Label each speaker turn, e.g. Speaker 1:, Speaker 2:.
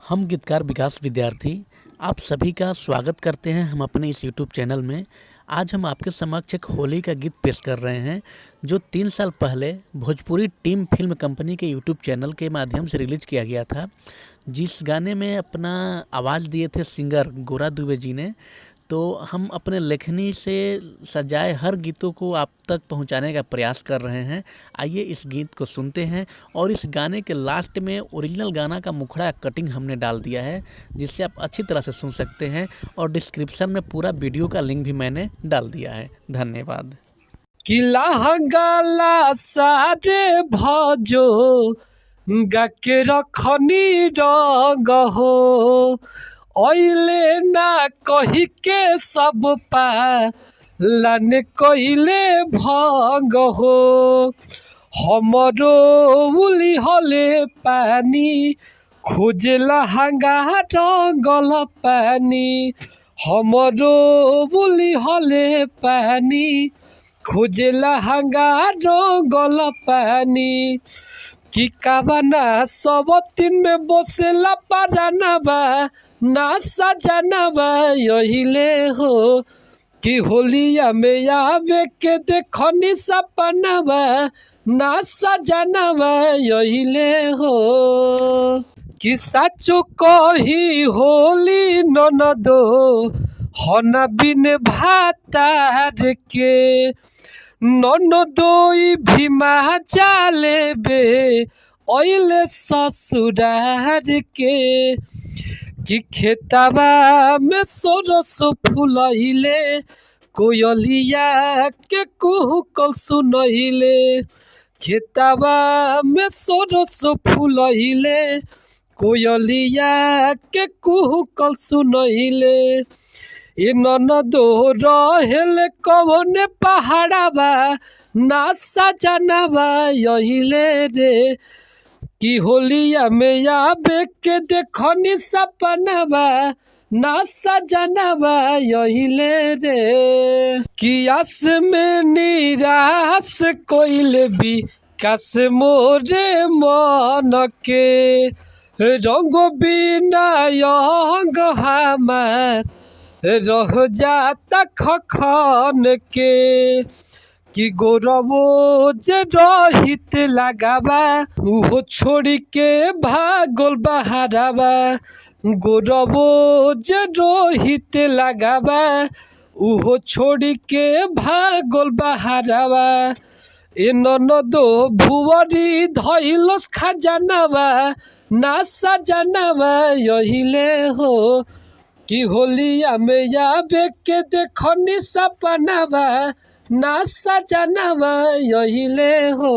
Speaker 1: हम गीतकार विकास विद्यार्थी आप सभी का स्वागत करते हैं हम अपने इस यूट्यूब चैनल में। आज हम आपके समक्ष एक होली का गीत पेश कर रहे हैं जो 3 साल पहले भोजपुरी टीम फिल्म कंपनी के यूट्यूब चैनल के माध्यम से रिलीज किया गया था। जिस गाने में अपना आवाज़ दिए थे सिंगर गोरा दुबे जी ने, तो हम अपने लेखनी से सजाए हर गीतों को आप तक पहुंचाने का प्रयास कर रहे हैं। आइए इस गीत को सुनते हैं। और इस गाने के लास्ट में ओरिजिनल गाना का मुखड़ा कटिंग हमने डाल दिया है, जिससे आप अच्छी तरह से सुन सकते हैं। और डिस्क्रिप्शन में पूरा वीडियो का लिंक भी मैंने डाल दिया है। धन्यवाद।
Speaker 2: किला हंगाला सारे भजो गाके रखनी रंग हो ओइले ना कही के सब पालन कइले भंग हो। हमरो उली हले पानी खोजला हंगा रंगल पानी। हमरो उली हले पानी खोजला हंगा रंगल पानी। कि काबना सब तीन में बसेला पारानाबा ना सजनाबा यहिले हो। कि होलिया में आवे के देखनी सपनाबा ना सजनाबा यहिले हो। कि साचो कही होली ननदो हना बिन भातार के ननदोई भीमा चाले बे ओइले ससुरार के। कि खेतबा में सरस फुलइले कोयलिया के कुहुकल सुनइले। खेतबा में सरस फुलइले कोयलिया के कुहुकल सुनइले। ए ननदो रहेले कवने पहाड़ाबा ना सजनाबा यहिले रे। कि होलिया में आवे के देखनी सपनाबा ना सजनाबा यहिले रे। कि आस में निराश कोइले भी कास मोरे मन के रंग बिना यंग हमार रह जाता खखन के। कि गोरबो जे रहित लगाबा उहो छोड़ी के भागल बहाराबा। गोरबो जे रहित लगाबा उहो छोड़ी के भागल बहाराबा। ए ननदो भुवरी धइलस खजानाबा ना सजनाबा यहिले हो। कि होलिया में आवे के देखनी सपनाबा ना सजनाबा यहिले हो।